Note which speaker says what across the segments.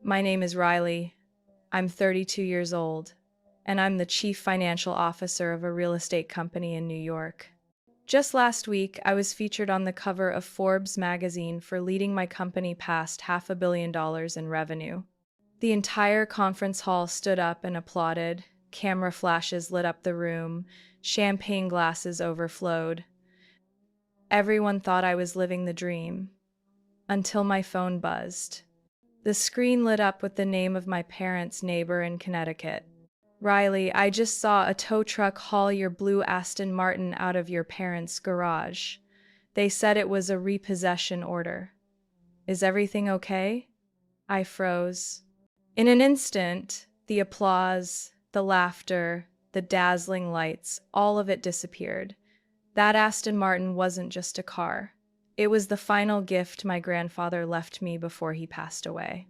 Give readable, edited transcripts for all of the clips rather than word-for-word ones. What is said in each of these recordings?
Speaker 1: My name is Riley. I'm 32 years old, and I'm the chief financial officer of a real estate company in New York. Just last week, I was featured on the cover of Forbes magazine for leading my company past $500 million in revenue. The entire conference hall stood up and applauded. Camera flashes lit up the room. Champagne glasses overflowed. Everyone thought I was living the dream, until my phone buzzed. The screen lit up with the name of my parents' neighbor in Connecticut. Riley, I just saw a tow truck haul your blue Aston Martin out of your parents' garage. They said it was a repossession order. Is everything okay? I froze. In an instant, the applause, the laughter, the dazzling lights, all of it disappeared. That Aston Martin wasn't just a car. It was the final gift my grandfather left me before he passed away.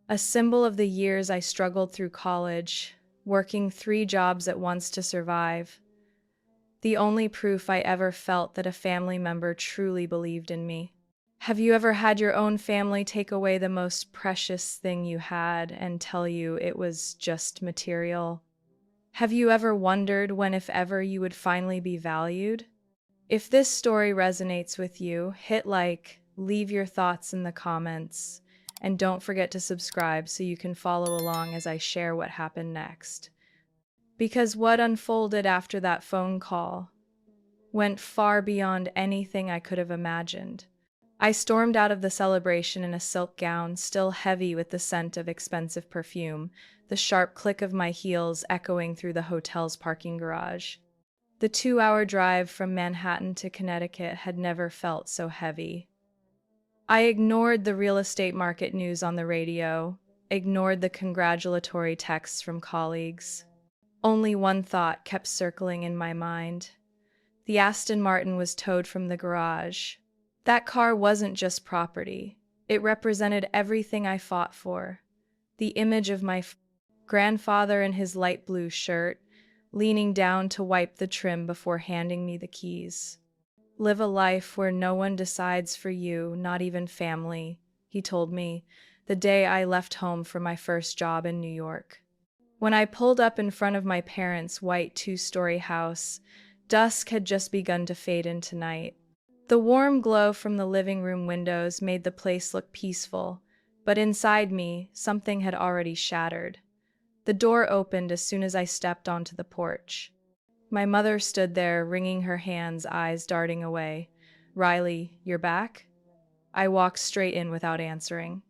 Speaker 1: A symbol of the years I struggled through college, working 3 jobs at once to survive. The only proof I ever felt that a family member truly believed in me. Have you ever had your own family take away the most precious thing you had and tell you it was just material? Have you ever wondered when, if ever, you would finally be valued? If this story resonates with you, hit like, leave your thoughts in the comments, and don't forget to subscribe so you can follow along as I share what happened next. Because what unfolded after that phone call went far beyond anything I could have imagined. I stormed out of the celebration in a silk gown, still heavy with the scent of expensive perfume, the sharp click of my heels echoing through the hotel's parking garage. The 2-hour drive from Manhattan to Connecticut had never felt so heavy. I ignored the real estate market news on the radio, ignored the congratulatory texts from colleagues. Only one thought kept circling in my mind. The Aston Martin was towed from the garage. That car wasn't just property. It represented everything I fought for. The image of my grandfather in his light blue shirt, leaning down to wipe the trim before handing me the keys. Live a life where no one decides for you, not even family, he told me, the day I left home for my first job in New York. When I pulled up in front of my parents' white 2-story house, dusk had just begun to fade into night. The warm glow from the living room windows made the place look peaceful, but inside me, something had already shattered. The door opened as soon as I stepped onto the porch. My mother stood there, wringing her hands, eyes darting away. Riley, you're back? I walked straight in without answering.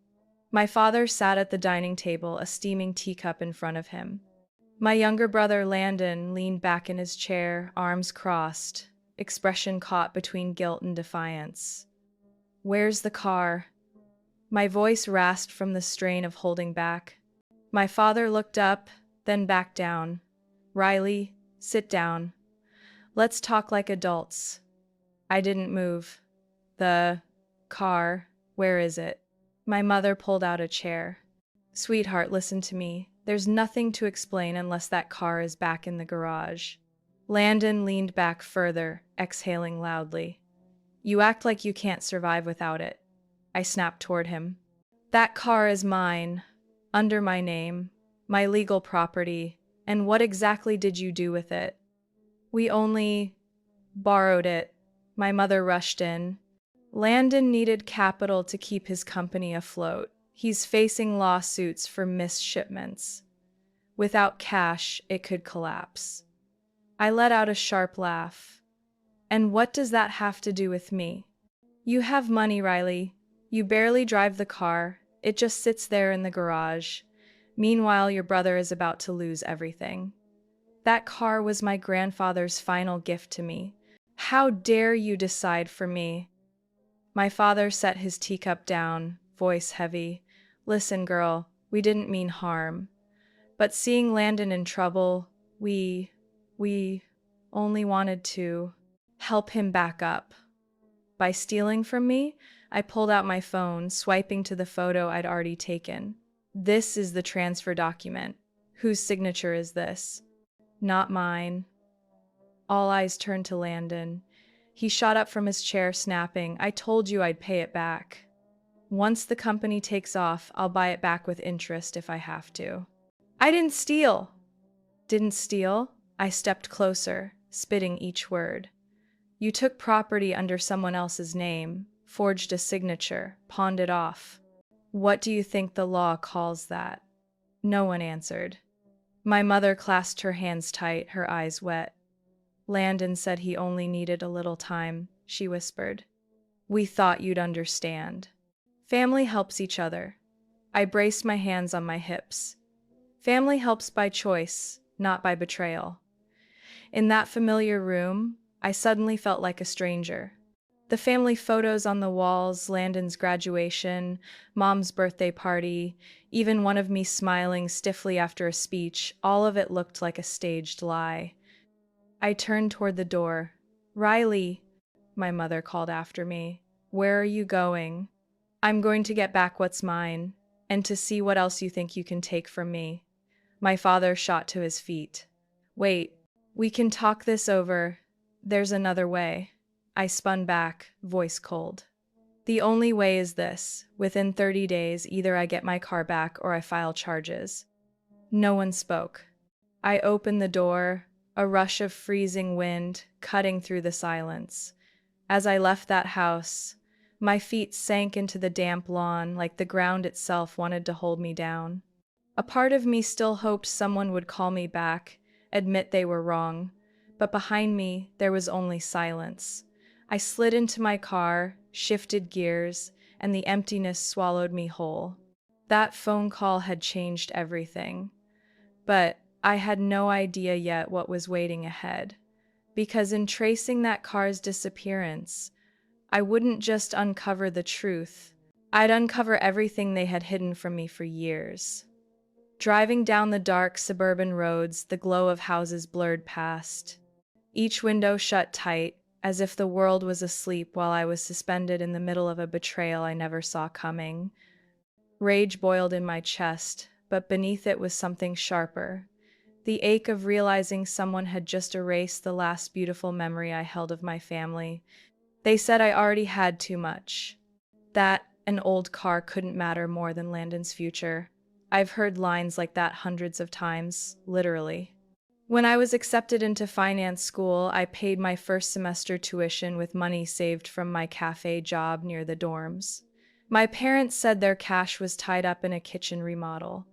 Speaker 1: My father sat at the dining table, a steaming teacup in front of him. My younger brother, Landon, leaned back in his chair, arms crossed, expression caught between guilt and defiance. Where's the car? My voice rasped from the strain of holding back. My father looked up, then back down. Riley, sit down. Let's talk like adults. I didn't move. The car, where is it? My mother pulled out a chair. Sweetheart, listen to me. There's nothing to explain unless that car is back in the garage. Landon leaned back further, exhaling loudly. You act like you can't survive without it. I snapped toward him. That car is mine. Under my name, my legal property, and what exactly did you do with it? We only borrowed it. My mother rushed in. Landon needed capital to keep his company afloat. He's facing lawsuits for missed shipments. Without cash, it could collapse. I let out a sharp laugh. And what does that have to do with me? You have money, Riley. You barely drive the car. It just sits there in the garage. Meanwhile, your brother is about to lose everything. That car was my grandfather's final gift to me. How dare you decide for me? My father set his teacup down, voice heavy. Listen, girl, we didn't mean harm. But seeing Landon in trouble, we only wanted to help him back up. By stealing from me, I pulled out my phone, swiping to the photo I'd already taken. This is the transfer document. Whose signature is this? Not mine. All eyes turned to Landon. He shot up from his chair, snapping, I told you I'd pay it back. Once the company takes off, I'll buy it back with interest if I have to. I didn't steal. Didn't steal? I stepped closer, spitting each word. You took property under someone else's name, forged a signature, pawned it off. What do you think the law calls that? No one answered. My mother clasped her hands tight, her eyes wet. Landon said he only needed a little time, she whispered. We thought you'd understand. Family helps each other. I braced my hands on my hips. Family helps by choice, not by betrayal. In that familiar room, I suddenly felt like a stranger. The family photos on the walls, Landon's graduation, Mom's birthday party, even one of me smiling stiffly after a speech, all of it looked like a staged lie. I turned toward the door. Riley, my mother called after me. Where are you going? I'm going to get back what's mine, and to see what else you think you can take from me. My father shot to his feet. Wait, we can talk this over. There's another way. I spun back, voice cold. The only way is this. Within 30 days, either I get my car back or I file charges. No one spoke. I opened the door, a rush of freezing wind cutting through the silence. As I left that house, my feet sank into the damp lawn like the ground itself wanted to hold me down. A part of me still hoped someone would call me back, admit they were wrong, but behind me there was only silence. I slid into my car, shifted gears, and the emptiness swallowed me whole. That phone call had changed everything. But I had no idea yet what was waiting ahead. Because in tracing that car's disappearance, I wouldn't just uncover the truth. I'd uncover everything they had hidden from me for years. Driving down the dark suburban roads, the glow of houses blurred past. Each window shut tight, as if the world was asleep while I was suspended in the middle of a betrayal I never saw coming. Rage boiled in my chest, but beneath it was something sharper. The ache of realizing someone had just erased the last beautiful memory I held of my family. They said I already had too much. That an old car couldn't matter more than Landon's future. I've heard lines like that hundreds of times, literally. When I was accepted into finance school, I paid my first semester tuition with money saved from my cafe job near the dorms. My parents said their cash was tied up in a kitchen remodel.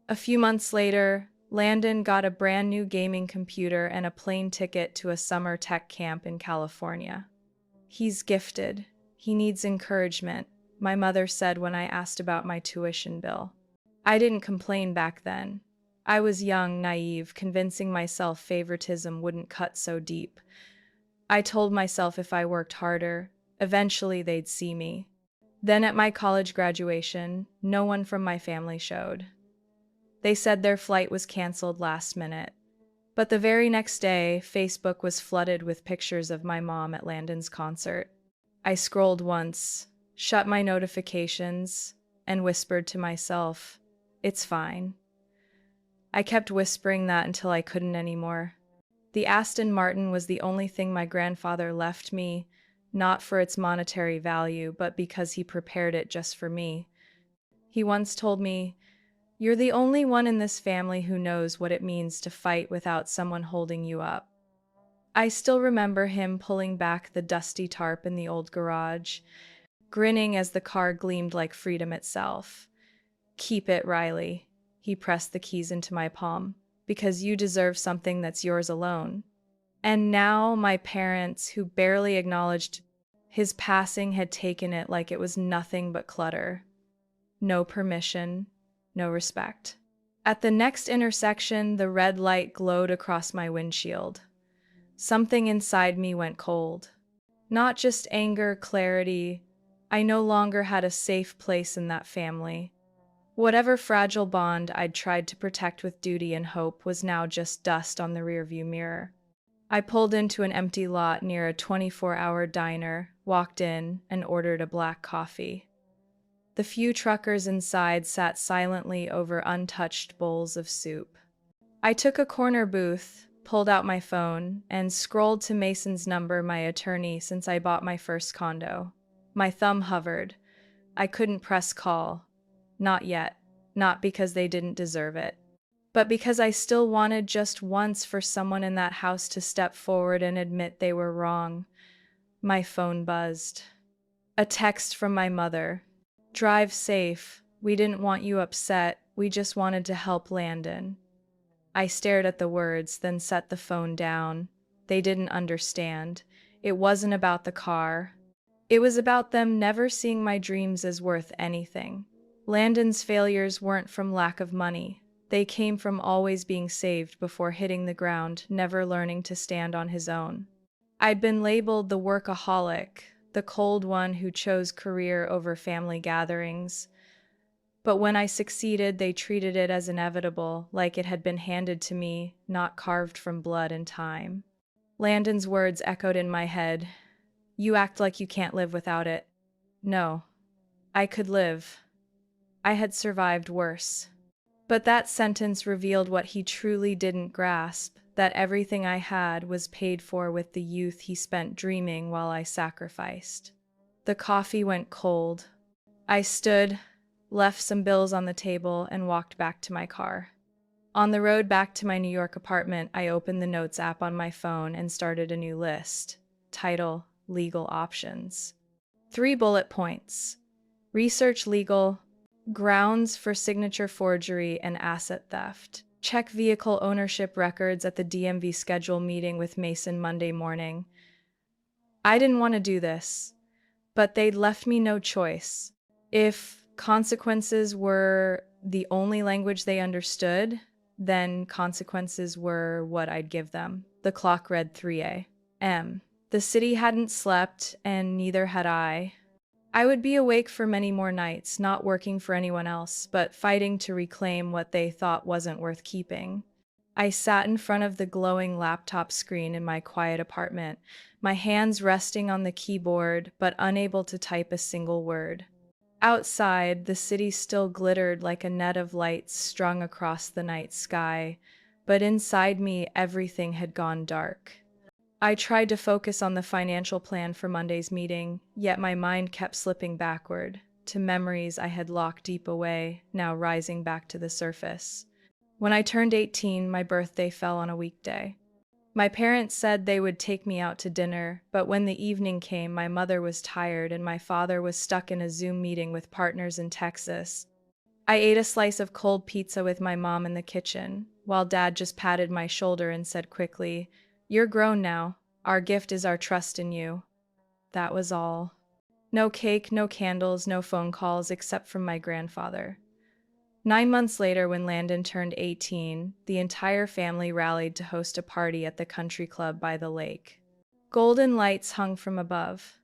Speaker 1: A few months later, Landon got a brand new gaming computer and a plane ticket to a summer tech camp in California. He's gifted. He needs encouragement, my mother said when I asked about my tuition bill. I didn't complain back then. I was young, naive, convincing myself favoritism wouldn't cut so deep. I told myself if I worked harder, eventually they'd see me. Then at my college graduation, no one from my family showed. They said their flight was canceled last minute. But the very next day, Facebook was flooded with pictures of my mom at Landon's concert. I scrolled once, shut my notifications, and whispered to myself, "It's fine." I kept whispering that until I couldn't anymore. The Aston Martin was the only thing my grandfather left me, not for its monetary value, but because he prepared it just for me. He once told me, "You're the only one in this family who knows what it means to fight without someone holding you up." I still remember him pulling back the dusty tarp in the old garage, grinning as the car gleamed like freedom itself. "Keep it, Riley." He pressed the keys into my palm. "Because you deserve something that's yours alone." And now my parents, who barely acknowledged his passing, had taken it like it was nothing but clutter. No permission, no respect. At the next intersection, the red light glowed across my windshield. Something inside me went cold. Not just anger, clarity. I no longer had a safe place in that family. Whatever fragile bond I'd tried to protect with duty and hope was now just dust on the rearview mirror. I pulled into an empty lot near a 24-hour diner, walked in, and ordered a black coffee. The few truckers inside sat silently over untouched bowls of soup. I took a corner booth, pulled out my phone, and scrolled to Mason's number, my attorney since I bought my first condo. My thumb hovered. I couldn't press call. Not yet. Not because they didn't deserve it, but because I still wanted just once for someone in that house to step forward and admit they were wrong. My phone buzzed. A text from my mother. Drive safe. We didn't want you upset. We just wanted to help Landon. I stared at the words, then set the phone down. They didn't understand. It wasn't about the car. It was about them never seeing my dreams as worth anything. Landon's failures weren't from lack of money. They came from always being saved before hitting the ground, never learning to stand on his own. I'd been labeled the workaholic, the cold one who chose career over family gatherings. But when I succeeded, they treated it as inevitable, like it had been handed to me, not carved from blood and time. Landon's words echoed in my head. You act like you can't live without it. No, I could live. I had survived worse. But that sentence revealed what he truly didn't grasp, that everything I had was paid for with the youth he spent dreaming while I sacrificed. The coffee went cold. I stood, left some bills on the table, and walked back to my car. On the road back to my New York apartment, I opened the Notes app on my phone and started a new list. Title: Legal Options. 3 bullet points. Research legal. Grounds for signature forgery and asset theft. Check vehicle ownership records at the DMV schedule meeting with Mason Monday morning. I didn't want to do this, but they'd left me no choice. If consequences were the only language they understood, then consequences were what I'd give them. The clock read 3 a.m. The city hadn't slept, and neither had I. I would be awake for many more nights, not working for anyone else, but fighting to reclaim what they thought wasn't worth keeping. I sat in front of the glowing laptop screen in my quiet apartment, my hands resting on the keyboard, but unable to type a single word. Outside, the city still glittered like a net of lights strung across the night sky, but inside me, everything had gone dark. I tried to focus on the financial plan for Monday's meeting, yet my mind kept slipping backward, to memories I had locked deep away, now rising back to the surface. When I turned 18, my birthday fell on a weekday. My parents said they would take me out to dinner, but when the evening came, my mother was tired and my father was stuck in a Zoom meeting with partners in Texas. I ate a slice of cold pizza with my mom in the kitchen, while Dad just patted my shoulder and said quickly, "You're grown now. Our gift is our trust in you." That was all. No cake, no candles, no phone calls, except from my grandfather. 9 months later, when Landon turned 18, the entire family rallied to host a party at the country club by the lake. Golden lights hung from above.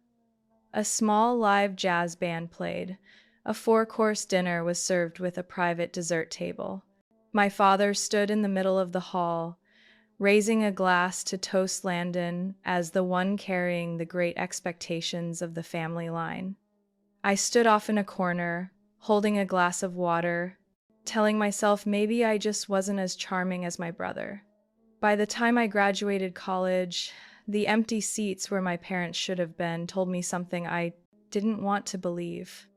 Speaker 1: A small live jazz band played. A 4-course dinner was served with a private dessert table. My father stood in the middle of the hall, raising a glass to toast Landon as the one carrying the great expectations of the family line. I stood off in a corner, holding a glass of water, telling myself maybe I just wasn't as charming as my brother. By the time I graduated college, the empty seats where my parents should have been told me something I didn't want to believe.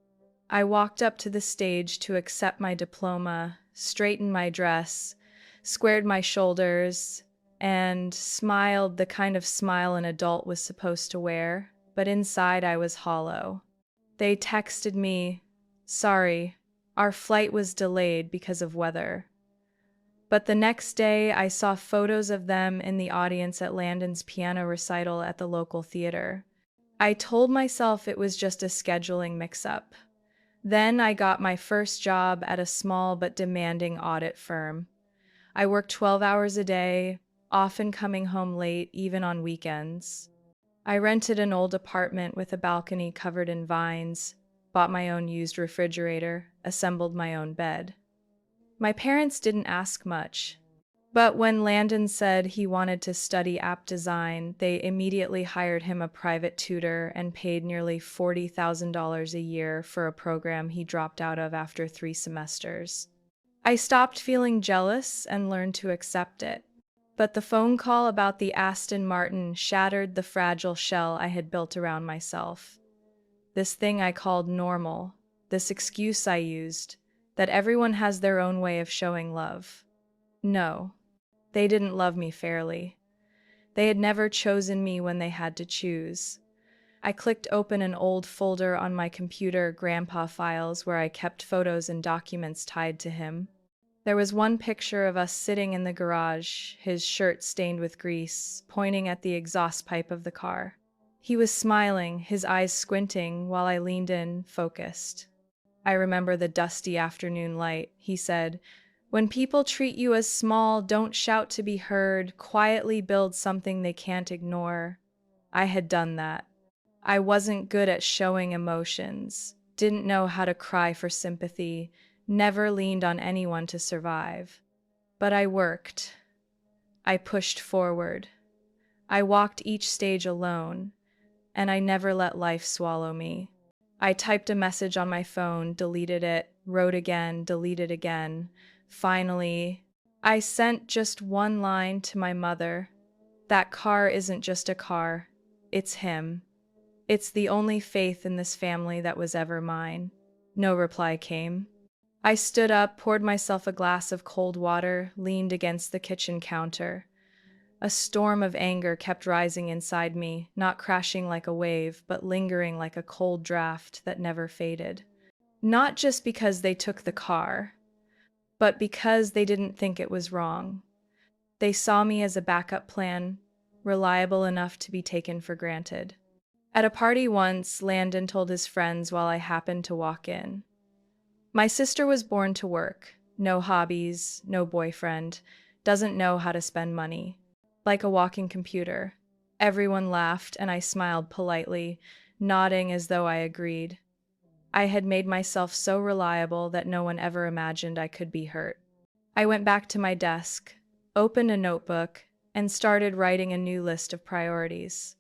Speaker 1: I walked up to the stage to accept my diploma, straightened my dress, squared my shoulders, and smiled the kind of smile an adult was supposed to wear, but inside I was hollow. They texted me, "Sorry, our flight was delayed because of weather." But the next day, I saw photos of them in the audience at Landon's piano recital at the local theater. I told myself it was just a scheduling mix-up. Then I got my first job at a small but demanding audit firm. I worked 12 hours a day, often coming home late, even on weekends. I rented an old apartment with a balcony covered in vines, bought my own used refrigerator, assembled my own bed. My parents didn't ask much, but when Landon said he wanted to study app design, they immediately hired him a private tutor and paid nearly $40,000 a year for a program he dropped out of after 3 semesters. I stopped feeling jealous and learned to accept it. But the phone call about the Aston Martin shattered the fragile shell I had built around myself. This thing I called normal, this excuse I used, that everyone has their own way of showing love. No, they didn't love me fairly. They had never chosen me when they had to choose. I clicked open an old folder on my computer, Grandpa Files, where I kept photos and documents tied to him. There was one picture of us sitting in the garage, his shirt stained with grease, pointing at the exhaust pipe of the car. He was smiling, his eyes squinting, while I leaned in, focused. I remember the dusty afternoon light, he said. When people treat you as small, don't shout to be heard, quietly build something they can't ignore. I had done that. I wasn't good at showing emotions, didn't know how to cry for sympathy, never leaned on anyone to survive. But I worked. I pushed forward. I walked each stage alone, and I never let life swallow me. I typed a message on my phone, deleted it, wrote again, deleted again. Finally, I sent just one line to my mother. That car isn't just a car, it's him. It's the only faith in this family that was ever mine. No reply came. I stood up, poured myself a glass of cold water, leaned against the kitchen counter. A storm of anger kept rising inside me, not crashing like a wave, but lingering like a cold draft that never faded. Not just because they took the car, but because they didn't think it was wrong. They saw me as a backup plan, reliable enough to be taken for granted. At a party once, Landon told his friends while I happened to walk in. My sister was born to work. No hobbies, no boyfriend, doesn't know how to spend money. Like a walking computer. Everyone laughed and I smiled politely, nodding as though I agreed. I had made myself so reliable that no one ever imagined I could be hurt. I went back to my desk, opened a notebook, and started writing a new list of priorities.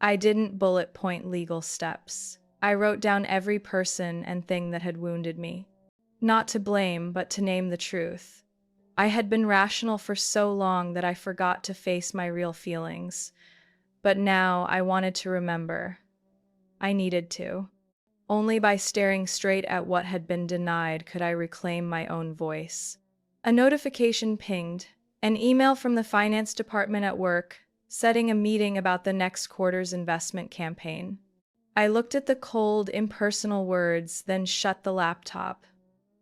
Speaker 1: I didn't bullet point legal steps. I wrote down every person and thing that had wounded me. Not to blame, but to name the truth. I had been rational for so long that I forgot to face my real feelings. But now I wanted to remember. I needed to. Only by staring straight at what had been denied could I reclaim my own voice. A notification pinged, an email from the finance department at work, setting a meeting about the next quarter's investment campaign. I looked at the cold, impersonal words, then shut the laptop.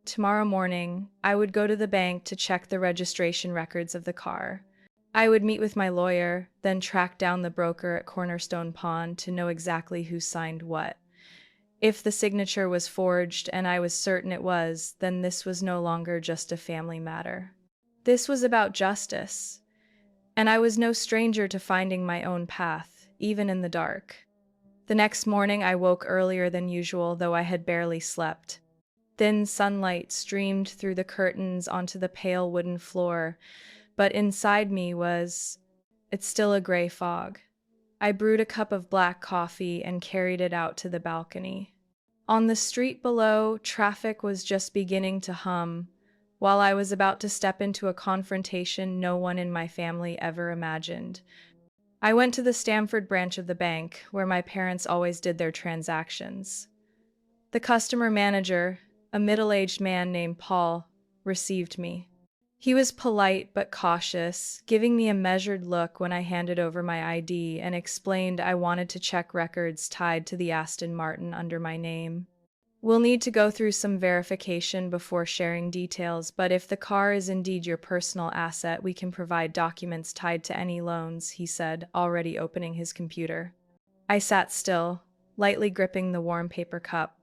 Speaker 1: Tomorrow morning, I would go to the bank to check the registration records of the car. I would meet with my lawyer, then track down the broker at Cornerstone Pond to know exactly who signed what. If the signature was forged, and I was certain it was, then this was no longer just a family matter. This was about justice. And I was no stranger to finding my own path, even in the dark. The next morning I woke earlier than usual, though I had barely slept. Thin sunlight streamed through the curtains onto the pale wooden floor, but inside me it's still a gray fog. I brewed a cup of black coffee and carried it out to the balcony. On the street below, traffic was just beginning to hum, while I was about to step into a confrontation no one in my family ever imagined. I went to the Stamford branch of the bank, where my parents always did their transactions. The customer manager, a middle-aged man named Paul, received me. He was polite but cautious, giving me a measured look when I handed over my ID and explained I wanted to check records tied to the Aston Martin under my name. We'll need to go through some verification before sharing details, but if the car is indeed your personal asset, we can provide documents tied to any loans, he said, already opening his computer. I sat still, lightly gripping the warm paper cup.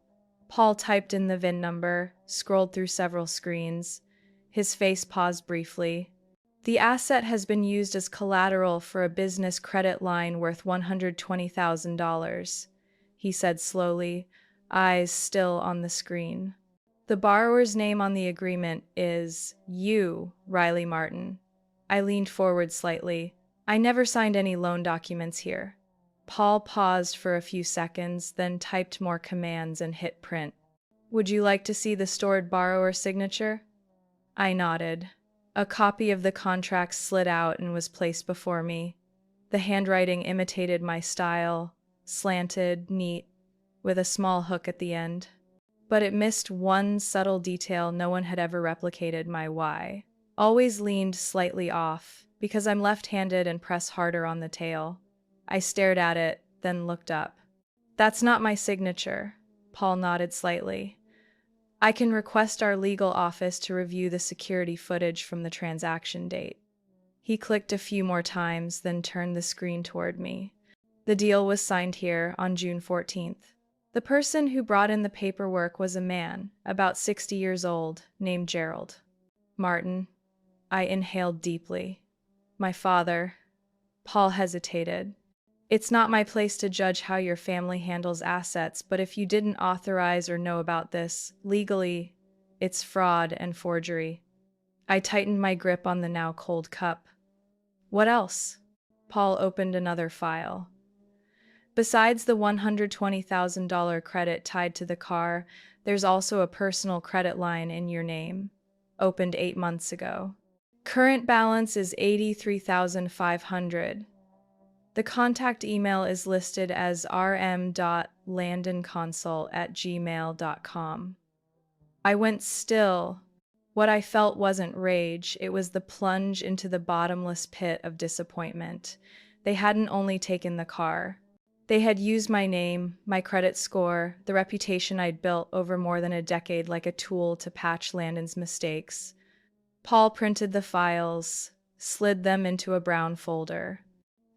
Speaker 1: Paul typed in the VIN number, scrolled through several screens. His face paused briefly. The asset has been used as collateral for a business credit line worth $120,000, he said slowly, eyes still on the screen. The borrower's name on the agreement is you, Riley Martin. I leaned forward slightly. I never signed any loan documents here. Paul paused for a few seconds, then typed more commands and hit print. Would you like to see the stored borrower signature? I nodded. A copy of the contract slid out and was placed before me. The handwriting imitated my style, slanted, neat, with a small hook at the end. but it missed one subtle detail no one had ever replicated: my Y. Always leaned slightly off, because I'm left-handed and press harder on the tail. I stared at it, then looked up. That's not my signature. Paul nodded slightly. I can request our legal office to review the security footage from the transaction date. He clicked a few more times, then turned the screen toward me. The deal was signed here on June 14th. The person who brought in the paperwork was a man, about 60 years old, named Gerald. Martin. I inhaled deeply. My father. Paul hesitated. It's not my place to judge how your family handles assets, but if you didn't authorize or know about this, legally, it's fraud and forgery. I tightened my grip on the now cold cup. What else? Paul opened another file. Besides the $120,000 credit tied to the car, there's also a personal credit line in your name, opened 8 months ago. Current balance is $83,500. The contact email is listed as rm.landonsconsult@gmail.com. I went still. What I felt wasn't rage, it was the plunge into the bottomless pit of disappointment. They hadn't only taken the car. They had used my name, my credit score, the reputation I'd built over more than a decade like a tool to patch Landon's mistakes. Paul printed the files, slid them into a brown folder.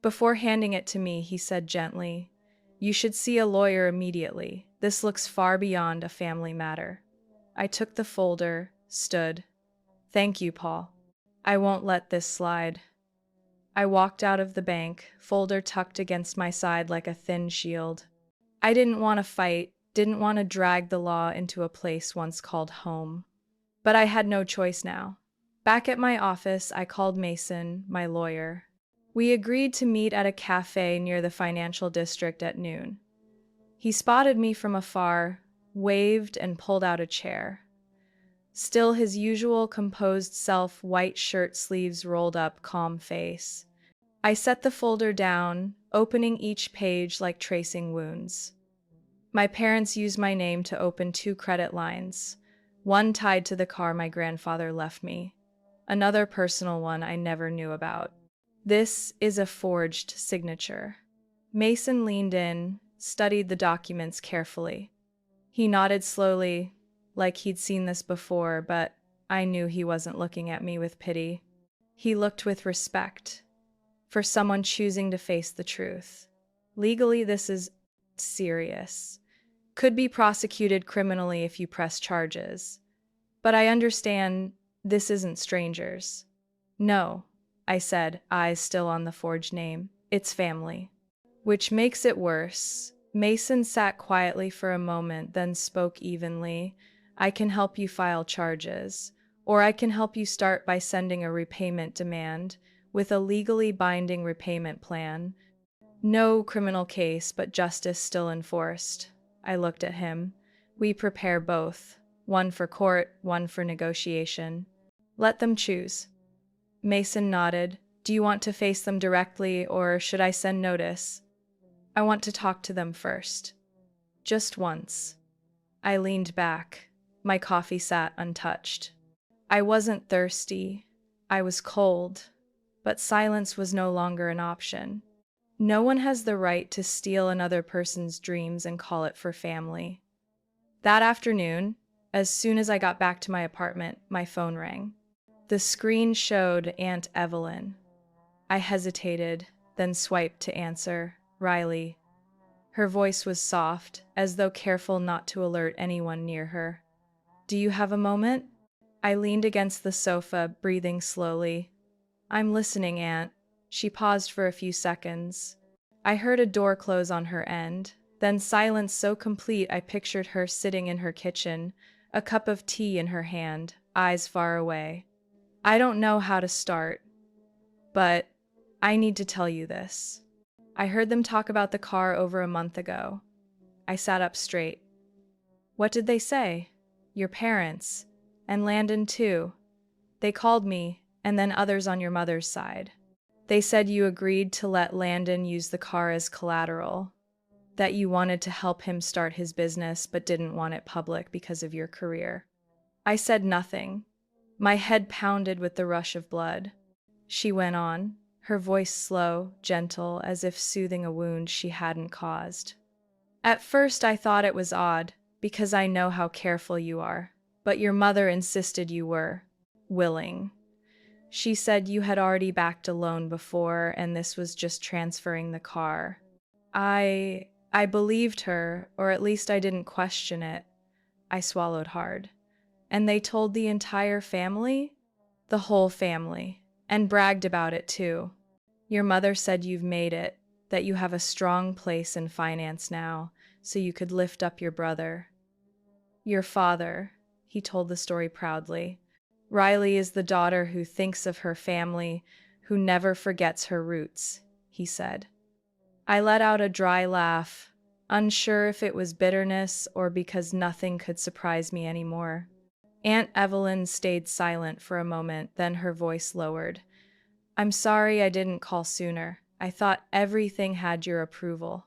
Speaker 1: Before handing it to me, he said gently, "You should see a lawyer immediately. This looks far beyond a family matter." I took the folder, stood. "Thank you, Paul. I won't let this slide." I walked out of the bank, folder tucked against my side like a thin shield. I didn't want to fight, didn't want to drag the law into a place once called home. But I had no choice now. Back at my office, I called Mason, my lawyer. We agreed to meet at a cafe near the financial district at noon. He spotted me from afar, waved, and pulled out a chair. Still his usual composed self, white shirt sleeves rolled up, calm face. I set the folder down, opening each page like tracing wounds. My parents used my name to open 2 credit lines, one tied to the car my grandfather left me, another personal one I never knew about. This is a forged signature. Mason leaned in, studied the documents carefully. He nodded slowly, like he'd seen this before, but I knew he wasn't looking at me with pity. He looked with respect, for someone choosing to face the truth. Legally, this is serious. Could be prosecuted criminally if you press charges. But I understand this isn't strangers. No, I said, eyes still on the forged name. It's family. Which makes it worse. Mason sat quietly for a moment, then spoke evenly. I can help you file charges, or I can help you start by sending a repayment demand with a legally binding repayment plan. No criminal case, but justice still enforced. I looked at him. We prepare both, one for court, one for negotiation. Let them choose. Mason nodded. Do you want to face them directly, or should I send notice? I want to talk to them first. Just once. I leaned back. My coffee sat untouched. I wasn't thirsty. I was cold. But silence was no longer an option. No one has the right to steal another person's dreams and call it for family. That afternoon, as soon as I got back to my apartment, my phone rang. The screen showed Aunt Evelyn. I hesitated, then swiped to answer. Riley. Her voice was soft, as though careful not to alert anyone near her. Do you have a moment? I leaned against the sofa, breathing slowly. I'm listening, Aunt. She paused for a few seconds. I heard a door close on her end, then silence so complete I pictured her sitting in her kitchen, a cup of tea in her hand, eyes far away. I don't know how to start, but I need to tell you this. I heard them talk about the car over a month ago. I sat up straight. What did they say? Your parents. And Landon too. They called me, and then others on your mother's side. They said you agreed to let Landon use the car as collateral. that you wanted to help him start his business but didn't want it public because of your career. I said nothing. My head pounded with the rush of blood. She went on, her voice slow, gentle, as if soothing a wound she hadn't caused. At first I thought it was odd, because I know how careful you are, but your mother insisted you were willing. She said you had already backed a loan before and this was just transferring the car. I believed her, or at least I didn't question it. I swallowed hard. And they told the entire family? The whole family. And bragged about it too. Your mother said you've made it, that you have a strong place in finance now, so you could lift up your brother. Your father, he told the story proudly. Riley is the daughter who thinks of her family, who never forgets her roots, he said. I let out a dry laugh, unsure if it was bitterness or because nothing could surprise me anymore. Aunt Evelyn stayed silent for a moment, then her voice lowered. I'm sorry I didn't call sooner. I thought everything had your approval.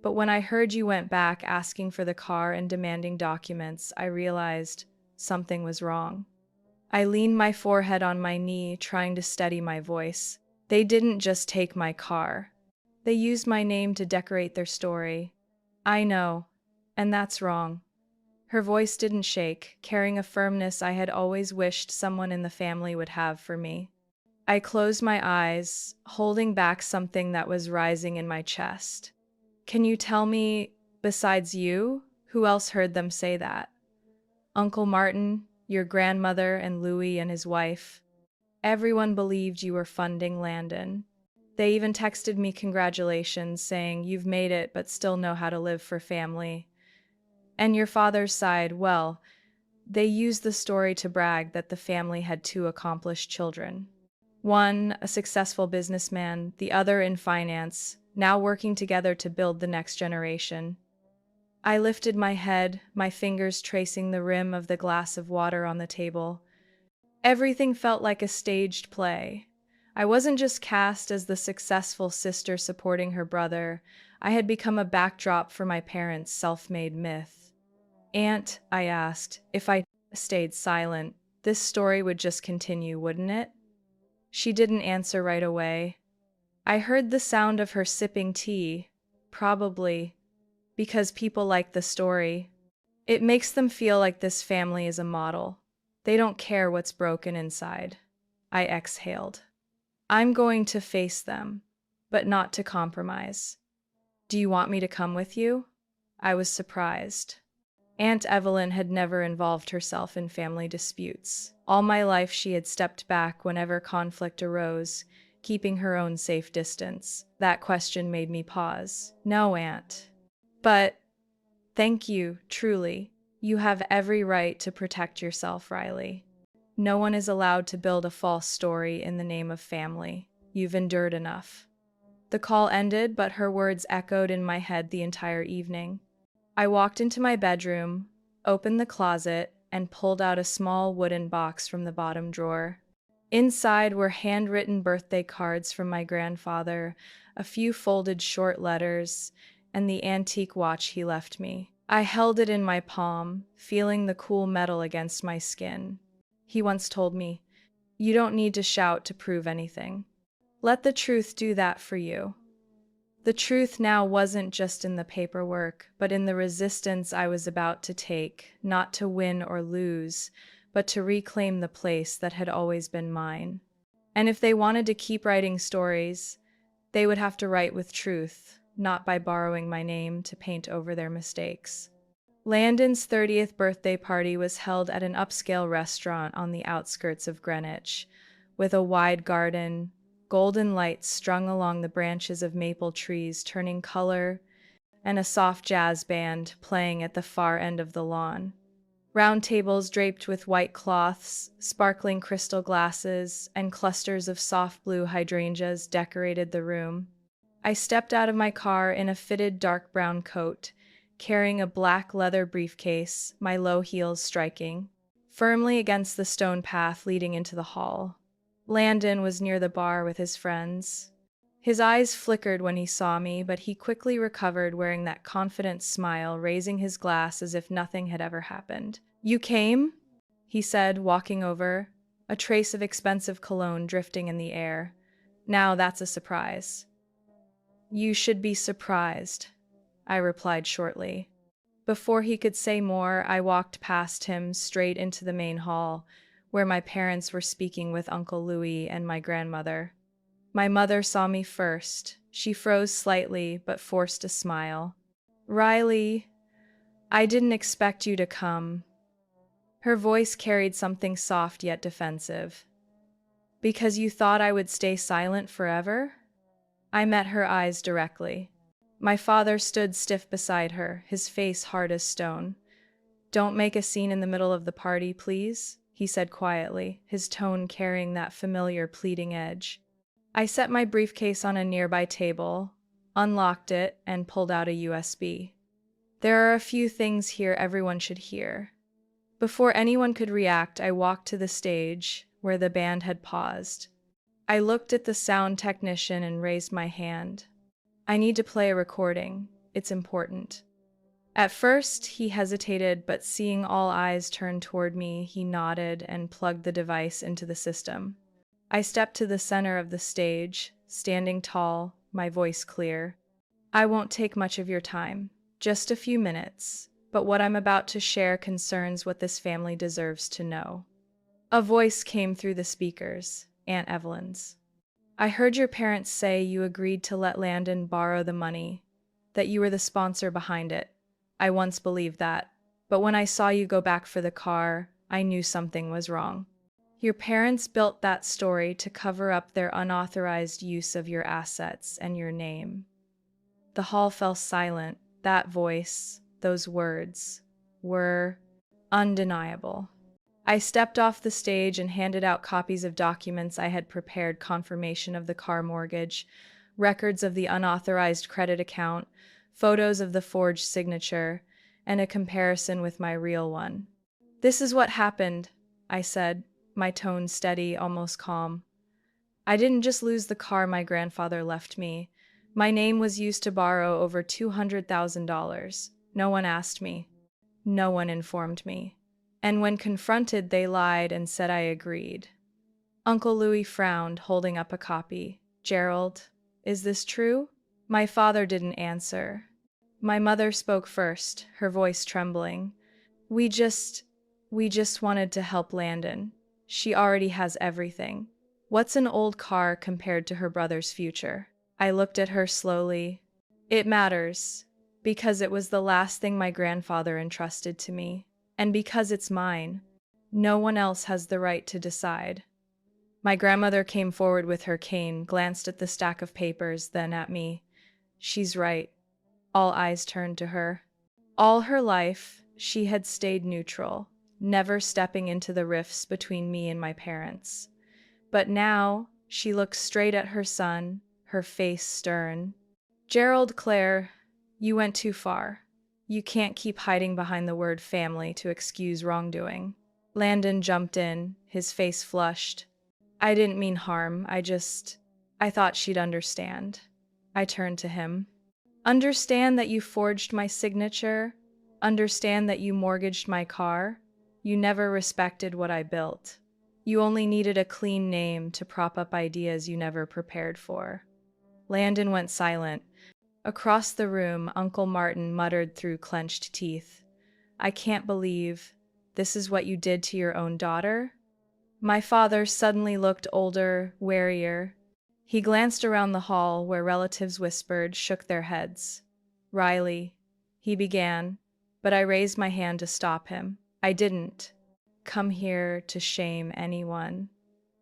Speaker 1: But when I heard you went back asking for the car and demanding documents, I realized something was wrong. I leaned my forehead on my knee, trying to steady my voice. They didn't just take my car. They used my name to decorate their story. I know, and that's wrong. Her voice didn't shake, carrying a firmness I had always wished someone in the family would have for me. I closed my eyes, holding back something that was rising in my chest. Can you tell me, besides you, who else heard them say that? Uncle Martin, your grandmother, and Louis and his wife. Everyone believed you were funding Landon. They even texted me congratulations, saying you've made it but still know how to live for family. And your father's side, well, they used the story to brag that the family had two accomplished children. One, a successful businessman, the other in finance, now working together to build the next generation. I lifted my head, my fingers tracing the rim of the glass of water on the table. Everything felt like a staged play. I wasn't just cast as the successful sister supporting her brother. I had become a backdrop for my parents' self-made myth. Aunt, I asked, if I stayed silent, this story would just continue, wouldn't it? She didn't answer right away. I heard the sound of her sipping tea, probably because people like the story. It makes them feel like this family is a model. They don't care what's broken inside. I exhaled. I'm going to face them, but not to compromise. Do you want me to come with you? I was surprised. Aunt Evelyn had never involved herself in family disputes. All my life she had stepped back whenever conflict arose, keeping her own safe distance. That question made me pause. No, Aunt. But thank you, truly. You have every right to protect yourself, Riley. No one is allowed to build a false story in the name of family. You've endured enough. The call ended, but her words echoed in my head the entire evening. I walked into my bedroom, opened the closet, and pulled out a small wooden box from the bottom drawer. Inside were handwritten birthday cards from my grandfather, a few folded short letters, and the antique watch he left me. I held it in my palm, feeling the cool metal against my skin. He once told me, "You don't need to shout to prove anything. Let the truth do that for you." The truth now wasn't just in the paperwork, but in the resistance I was about to take, not to win or lose, but to reclaim the place that had always been mine. And if they wanted to keep writing stories, they would have to write with truth, not by borrowing my name to paint over their mistakes. Landon's 30th birthday party was held at an upscale restaurant on the outskirts of Greenwich, with a wide garden, golden lights strung along the branches of maple trees turning color, and a soft jazz band playing at the far end of the lawn. Round tables draped with white cloths, sparkling crystal glasses, and clusters of soft blue hydrangeas decorated the room. I stepped out of my car in a fitted dark brown coat, carrying a black leather briefcase, my low heels striking firmly against the stone path leading into the hall. Landon was near the bar with his friends. His eyes flickered when he saw me, but he quickly recovered, wearing that confident smile, raising his glass as if nothing had ever happened. "You came?" he said, walking over, a trace of expensive cologne drifting in the air. "Now that's a surprise." "You should be surprised," I replied shortly. Before he could say more, I walked past him straight into the main hall, where my parents were speaking with Uncle Louis and my grandmother. My mother saw me first. She froze slightly, but forced a smile. "Riley, I didn't expect you to come." Her voice carried something soft yet defensive. "Because you thought I would stay silent forever?" I met her eyes directly. My father stood stiff beside her, his face hard as stone. "Don't make a scene in the middle of the party, please," he said quietly, his tone carrying that familiar pleading edge. I set my briefcase on a nearby table, unlocked it, and pulled out a USB. "There are a few things here everyone should hear." Before anyone could react, I walked to the stage, where the band had paused. I looked at the sound technician and raised my hand. "I need to play a recording. It's important." At first, he hesitated, but seeing all eyes turn toward me, he nodded and plugged the device into the system. I stepped to the center of the stage, standing tall, my voice clear. "I won't take much of your time, just a few minutes, but what I'm about to share concerns what this family deserves to know." A voice came through the speakers, Aunt Evelyn's. "I heard your parents say you agreed to let Landon borrow the money, that you were the sponsor behind it. I once believed that, but when I saw you go back for the car, I knew something was wrong. Your parents built that story to cover up their unauthorized use of your assets and your name." The hall fell silent. That voice, those words, were undeniable. I stepped off the stage and handed out copies of documents I had prepared: confirmation of the car mortgage, records of the unauthorized credit account, photos of the forged signature, and a comparison with my real one. "This is what happened," I said, my tone steady, almost calm. "I didn't just lose the car my grandfather left me. My name was used to borrow over $200,000. No one asked me. No one informed me. And when confronted, they lied and said I agreed." Uncle Louis frowned, holding up a copy. "Gerald, is this true?" My father didn't answer. My mother spoke first, her voice trembling. We just wanted to help Landon. She already has everything. What's an old car compared to her brother's future?" I looked at her slowly. "It matters, because it was the last thing my grandfather entrusted to me, and because it's mine. No one else has the right to decide." My grandmother came forward with her cane, glanced at the stack of papers, then at me. "She's right." All eyes turned to her. All her life, she had stayed neutral, never stepping into the rifts between me and my parents. But now, she looked straight at her son, her face stern. "Gerald, Claire, you went too far. You can't keep hiding behind the word family to excuse wrongdoing." Landon jumped in, his face flushed. "I didn't mean harm, I thought she'd understand." I turned to him. "Understand that you forged my signature? Understand that you mortgaged my car? You never respected what I built. You only needed a clean name to prop up ideas you never prepared for." Landon went silent. Across the room, Uncle Martin muttered through clenched teeth, "I can't believe this is what you did to your own daughter?" My father suddenly looked older, warier. He glanced around the hall where relatives whispered, shook their heads. "Riley," he began, but I raised my hand to stop him. "I didn't come here to shame anyone.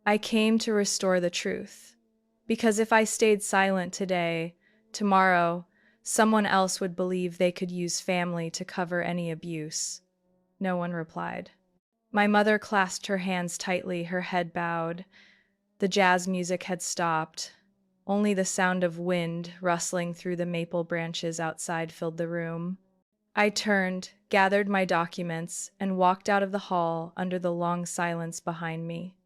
Speaker 1: I came to restore the truth. Because if I stayed silent today, tomorrow, someone else would believe they could use family to cover any abuse." No one replied. My mother clasped her hands tightly, her head bowed. The jazz music had stopped. Only the sound of wind rustling through the maple branches outside filled the room. I turned, gathered my documents, and walked out of the hall under the long silence behind me.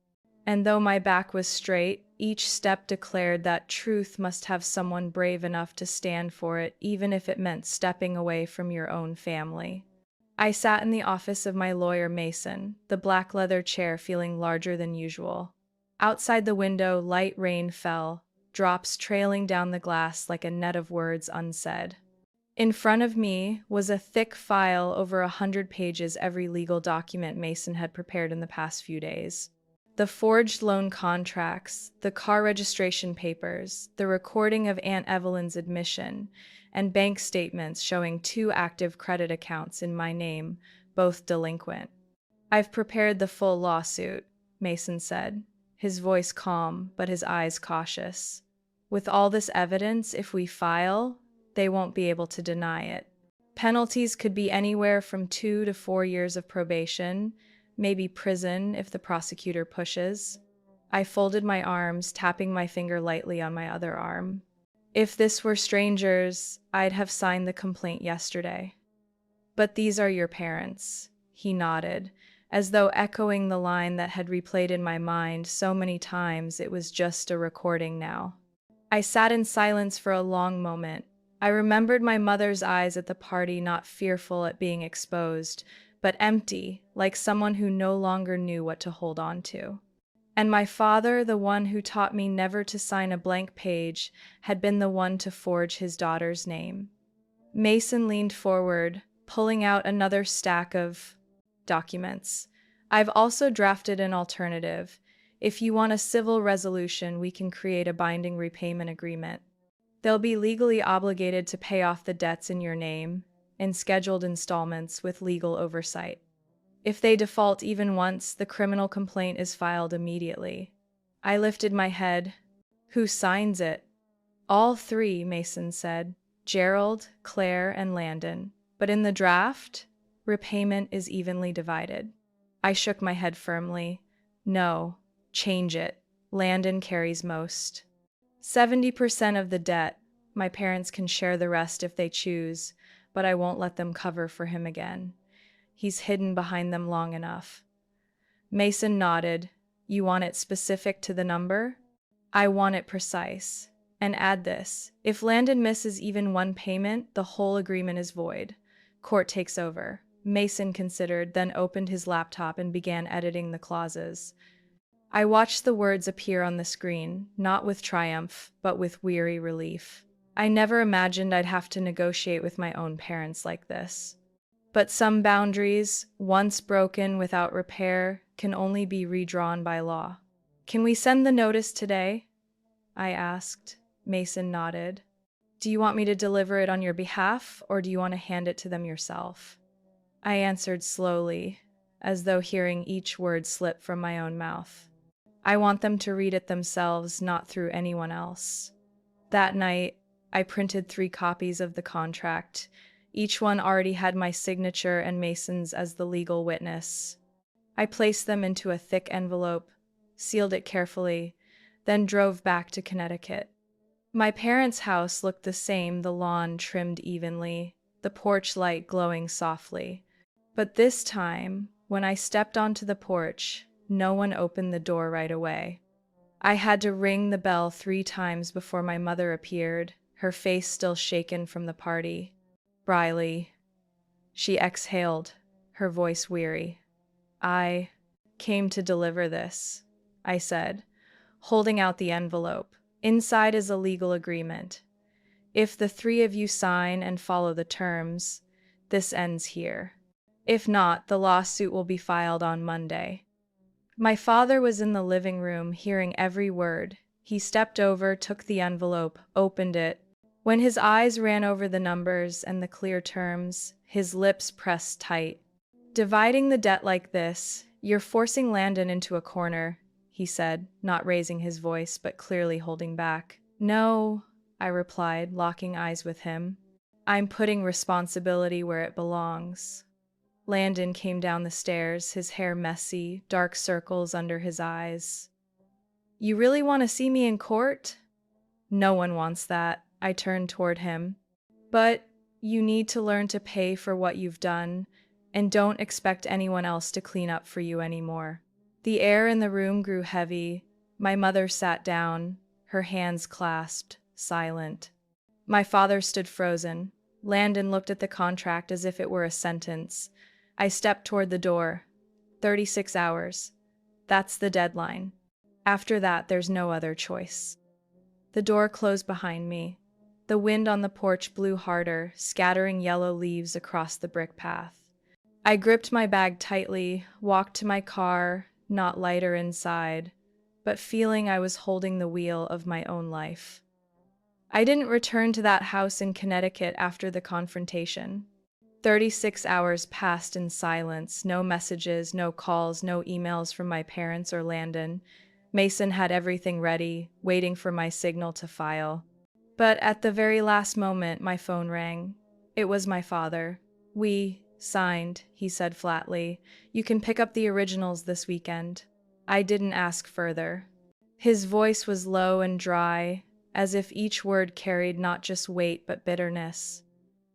Speaker 1: And though my back was straight, each step declared that truth must have someone brave enough to stand for it, even if it meant stepping away from your own family. I sat in the office of my lawyer, Mason, the black leather chair feeling larger than usual. Outside the window, light rain fell, drops trailing down the glass like a net of words unsaid. In front of me was a thick file over 100 pages, every legal document Mason had prepared in the past few days. The forged loan contracts, the car registration papers, the recording of Aunt Evelyn's admission, and bank statements showing 2 active credit accounts in my name, both delinquent. "I've prepared the full lawsuit," Mason said, his voice calm but his eyes cautious. "With all this evidence, if we file, they won't be able to deny it. Penalties could be anywhere from 2 to 4 years of probation, maybe prison if the prosecutor pushes." I folded my arms, tapping my finger lightly on my other arm. "If this were strangers, I'd have signed the complaint yesterday. But these are your parents." He nodded, as though echoing the line that had replayed in my mind so many times it was just a recording now. I sat in silence for a long moment. I remembered my mother's eyes at the party, not fearful at being exposed, but empty, like someone who no longer knew what to hold on to. And my father, the one who taught me never to sign a blank page, had been the one to forge his daughter's name. Mason leaned forward, pulling out another stack of documents. "I've also drafted an alternative. If you want a civil resolution, we can create a binding repayment agreement. They'll be legally obligated to pay off the debts in your name, in scheduled installments with legal oversight. If they default even once, the criminal complaint is filed immediately." I lifted my head. "Who signs it?" "All 3, Mason said. "Gerald, Claire, and Landon. But in the draft, repayment is evenly divided." I shook my head firmly. "No, change it. Landon carries most. 70% of the debt. My parents can share the rest if they choose, but I won't let them cover for him again. He's hidden behind them long enough." Mason nodded. "You want it specific to the number?" "I want it precise. And add this: if Landon misses even one payment, the whole agreement is void. Court takes over." Mason considered, then opened his laptop and began editing the clauses. I watched the words appear on the screen, not with triumph, but with weary relief. I never imagined I'd have to negotiate with my own parents like this. But some boundaries, once broken without repair, can only be redrawn by law. "Can we send the notice today?" I asked. Mason nodded. "Do you want me to deliver it on your behalf, or do you want to hand it to them yourself?" I answered slowly, as though hearing each word slip from my own mouth. "I want them to read it themselves, not through anyone else." That night, I printed 3 copies of the contract. Each one already had my signature and Mason's as the legal witness. I placed them into a thick envelope, sealed it carefully, then drove back to Connecticut. My parents' house looked the same, the lawn trimmed evenly, the porch light glowing softly. But this time, when I stepped onto the porch, no one opened the door right away. I had to ring the bell 3 times before my mother appeared, her face still shaken from the party. "Riley," she exhaled, her voice weary. "I came to deliver this," I said, holding out the envelope. "Inside is a legal agreement. If the 3 of you sign and follow the terms, this ends here. If not, the lawsuit will be filed on Monday." My father was in the living room, hearing every word. He stepped over, took the envelope, opened it. When his eyes ran over the numbers and the clear terms, his lips pressed tight. "Dividing the debt like this, you're forcing Landon into a corner," he said, not raising his voice, but clearly holding back. "No," I replied, locking eyes with him. "I'm putting responsibility where it belongs." Landon came down the stairs, his hair messy, dark circles under his eyes. "You really want to see me in court?" "No one wants that." I turned toward him. "But you need to learn to pay for what you've done, and don't expect anyone else to clean up for you anymore." The air in the room grew heavy. My mother sat down, her hands clasped, silent. My father stood frozen. Landon looked at the contract as if it were a sentence. I stepped toward the door. 36 hours. That's the deadline. After that, there's no other choice. The door closed behind me. The wind on the porch blew harder, scattering yellow leaves across the brick path. I gripped my bag tightly, walked to my car, not lighter inside, but feeling I was holding the wheel of my own life. I didn't return to that house in Connecticut after the confrontation. 36 hours passed in silence, no messages, no calls, no emails from my parents or Landon. Mason had everything ready, waiting for my signal to file. But at the very last moment, my phone rang. It was my father. "We signed," he said flatly. "You can pick up the originals this weekend." I didn't ask further. His voice was low and dry, as if each word carried not just weight but bitterness.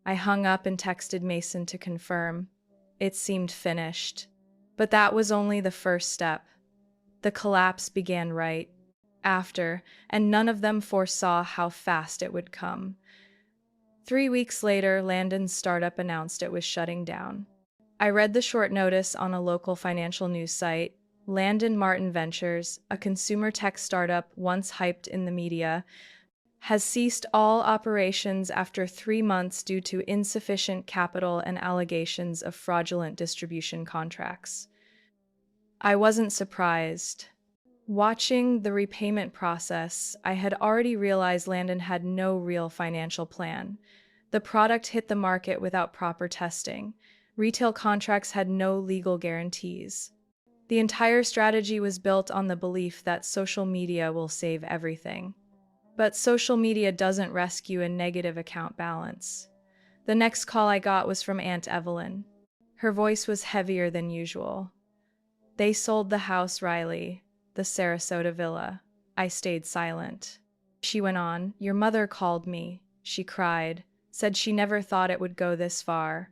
Speaker 1: I hung up and texted Mason to confirm. It seemed finished. But that was only the first step. The collapse began right after, and none of them foresaw how fast it would come. 3 weeks later, Landon's startup announced it was shutting down. I read the short notice on a local financial news site. Landon Martin Ventures, a consumer tech startup once hyped in the media, has ceased all operations after 3 months due to insufficient capital and allegations of fraudulent distribution contracts. I wasn't surprised. Watching the repayment process, I had already realized Landon had no real financial plan. The product hit the market without proper testing. Retail contracts had no legal guarantees. The entire strategy was built on the belief that social media will save everything. But social media doesn't rescue a negative account balance. The next call I got was from Aunt Evelyn. Her voice was heavier than usual. "They sold the house, Riley, the Sarasota villa." I stayed silent. She went on, "Your mother called me," she cried, "said she never thought it would go this far.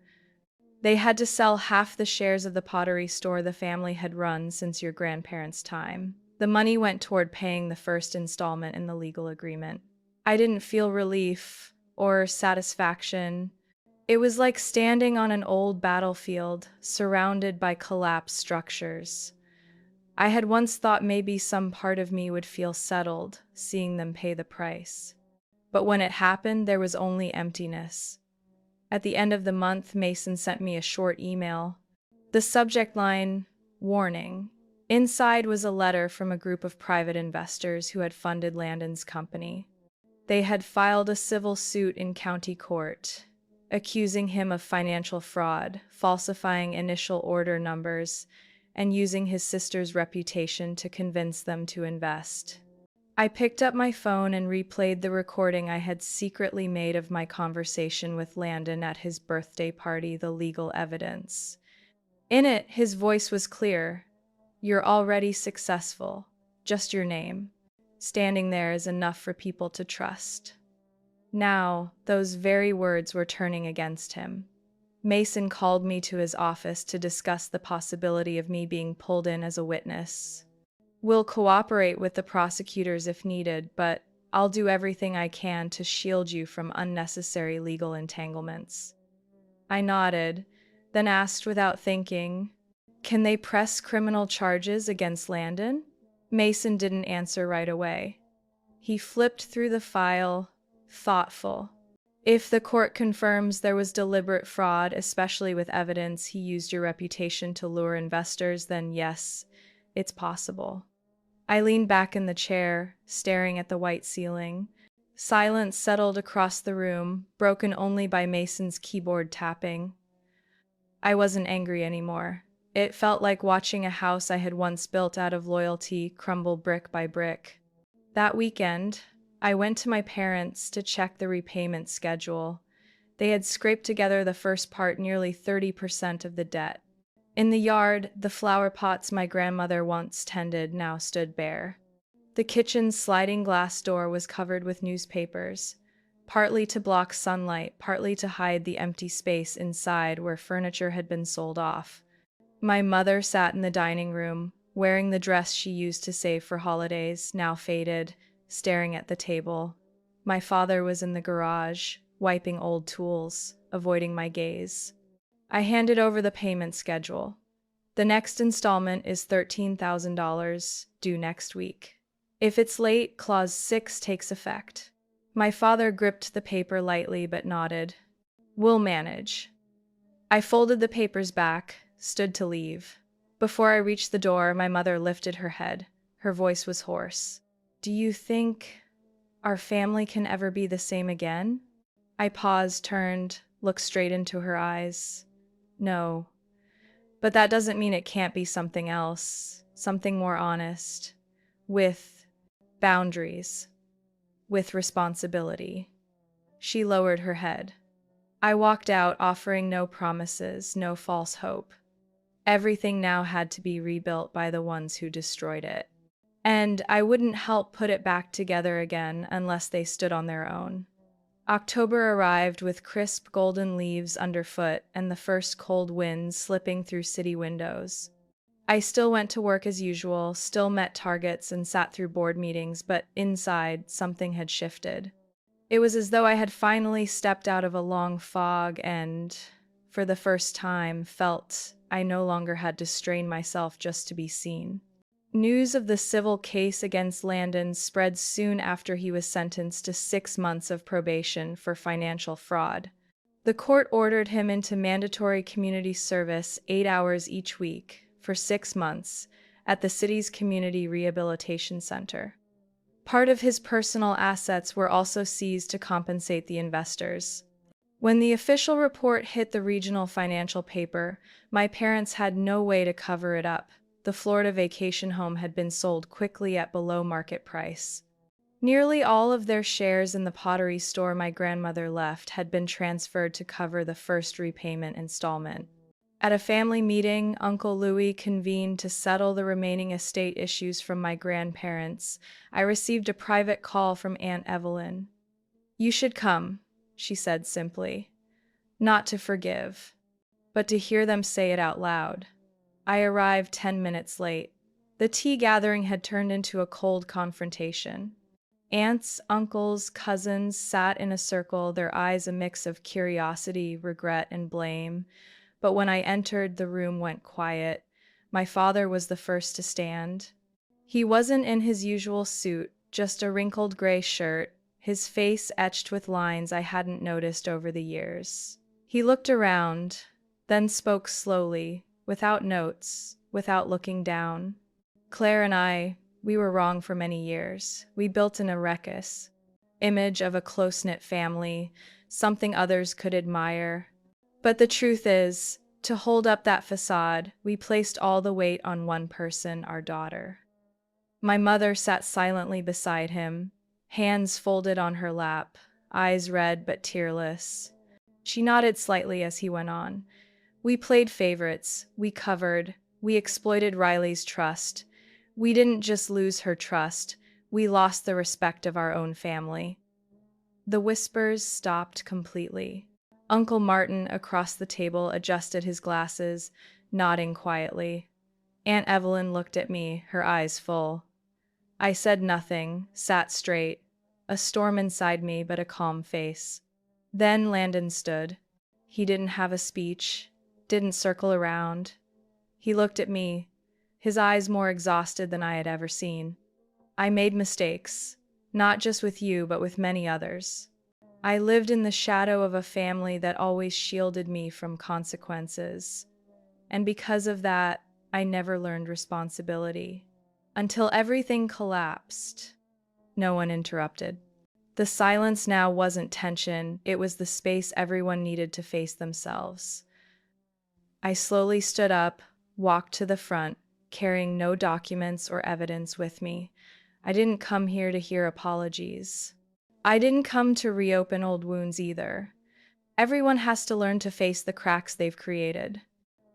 Speaker 1: They had to sell half the shares of the pottery store the family had run since your grandparents' time. The money went toward paying the first installment in the legal agreement." I didn't feel relief or satisfaction. It was like standing on an old battlefield, surrounded by collapsed structures. I had once thought maybe some part of me would feel settled, seeing them pay the price. But when it happened, there was only emptiness. At the end of the month, Mason sent me a short email. The subject line, "Warning." Inside was a letter from a group of private investors who had funded Landon's company. They had filed a civil suit in county court, accusing him of financial fraud, falsifying initial order numbers, and using his sister's reputation to convince them to invest. I picked up my phone and replayed the recording I had secretly made of my conversation with Landon at his birthday party, the legal evidence. In it, his voice was clear. "You're already successful. Just your name. Standing there is enough for people to trust." Now, those very words were turning against him. Mason called me to his office to discuss the possibility of me being pulled in as a witness. "We'll cooperate with the prosecutors if needed, but I'll do everything I can to shield you from unnecessary legal entanglements." I nodded, then asked without thinking, "Can they press criminal charges against Landon?" Mason didn't answer right away. He flipped through the file, thoughtful. "If the court confirms there was deliberate fraud, especially with evidence he used your reputation to lure investors, then yes, it's possible." I leaned back in the chair, staring at the white ceiling. Silence settled across the room, broken only by Mason's keyboard tapping. I wasn't angry anymore. It felt like watching a house I had once built out of loyalty crumble brick by brick. That weekend, I went to my parents to check the repayment schedule. They had scraped together the first part, nearly 30% of the debt. In the yard, the flower pots my grandmother once tended now stood bare. The kitchen's sliding glass door was covered with newspapers, partly to block sunlight, partly to hide the empty space inside where furniture had been sold off. My mother sat in the dining room, wearing the dress she used to save for holidays, now faded, staring at the table. My father was in the garage, wiping old tools, avoiding my gaze. I handed over the payment schedule. The next installment is $13,000, due next week. If it's late, Clause 6 takes effect. My father gripped the paper lightly but nodded. We'll manage. I folded the papers back, stood to leave. Before I reached the door, my mother lifted her head. Her voice was hoarse. Do you think our family can ever be the same again? I paused, turned, looked straight into her eyes. No. But that doesn't mean it can't be something else, something more honest, with boundaries, with responsibility. She lowered her head. I walked out, offering no promises, no false hope. Everything now had to be rebuilt by the ones who destroyed it. And I wouldn't help put it back together again unless they stood on their own. October arrived with crisp golden leaves underfoot and the first cold winds slipping through city windows. I still went to work as usual, still met targets and sat through board meetings, but inside, something had shifted. It was as though I had finally stepped out of a long fog and, for the first time, felt I no longer had to strain myself just to be seen. News of the civil case against Landon spread soon after he was sentenced to 6 months of probation for financial fraud. The court ordered him into mandatory community service 8 hours each week for 6 months at the city's Community Rehabilitation Center. Part of his personal assets were also seized to compensate the investors. When the official report hit the regional financial paper, my parents had no way to cover it up. The Florida vacation home had been sold quickly at below market price. Nearly all of their shares in the pottery store my grandmother left had been transferred to cover the first repayment installment. At a family meeting, Uncle Louis convened to settle the remaining estate issues from my grandparents. I received a private call from Aunt Evelyn. You should come, she said simply. Not to forgive, but to hear them say it out loud. I arrived 10 minutes late. The tea gathering had turned into a cold confrontation. Aunts, uncles, cousins sat in a circle, their eyes a mix of curiosity, regret, and blame. But when I entered, the room went quiet. My father was the first to stand. He wasn't in his usual suit, just a wrinkled gray shirt, his face etched with lines I hadn't noticed over the years. He looked around, then spoke slowly, without notes, without looking down. Claire and we were wrong for many years. We built an ruckus, image of a close-knit family, something others could admire. But the truth is, to hold up that facade, we placed all the weight on one person, our daughter. My mother sat silently beside him, hands folded on her lap, eyes red but tearless. She nodded slightly as he went on. We played favorites, we covered, we exploited Riley's trust. We didn't just lose her trust, we lost the respect of our own family. The whispers stopped completely. Uncle Martin across the table adjusted his glasses, nodding quietly. Aunt Evelyn looked at me, her eyes full. I said nothing, sat straight, a storm inside me but a calm face. Then Landon stood. He didn't have a speech, didn't circle around. He looked at me, his eyes more exhausted than I had ever seen. I made mistakes, not just with you, but with many others. I lived in the shadow of a family that always shielded me from consequences. And because of that, I never learned responsibility. Until everything collapsed. No one interrupted. The silence now wasn't tension, it was the space everyone needed to face themselves. I slowly stood up, walked to the front, carrying no documents or evidence with me. I didn't come here to hear apologies. I didn't come to reopen old wounds either. Everyone has to learn to face the cracks they've created.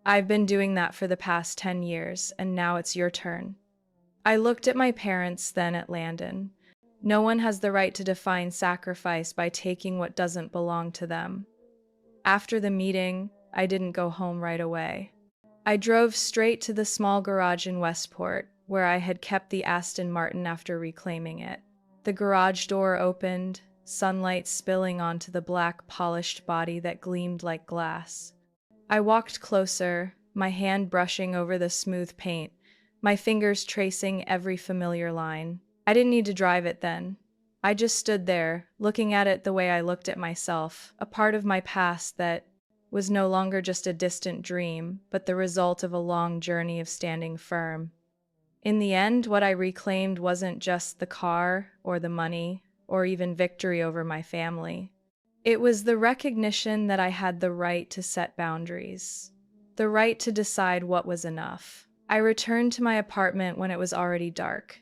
Speaker 1: I've been doing that for the past 10 years, and now it's your turn. I looked at my parents, then at Landon. No one has the right to define sacrifice by taking what doesn't belong to them. After the meeting, I didn't go home right away. I drove straight to the small garage in Westport, where I had kept the Aston Martin after reclaiming it. The garage door opened, sunlight spilling onto the black polished body that gleamed like glass. I walked closer, my hand brushing over the smooth paint, my fingers tracing every familiar line. I didn't need to drive it then. I just stood there, looking at it the way I looked at myself, a part of my past that was no longer just a distant dream, but the result of a long journey of standing firm. In the end, what I reclaimed wasn't just the car or the money or even victory over my family. It was the recognition that I had the right to set boundaries, the right to decide what was enough. I returned to my apartment when it was already dark.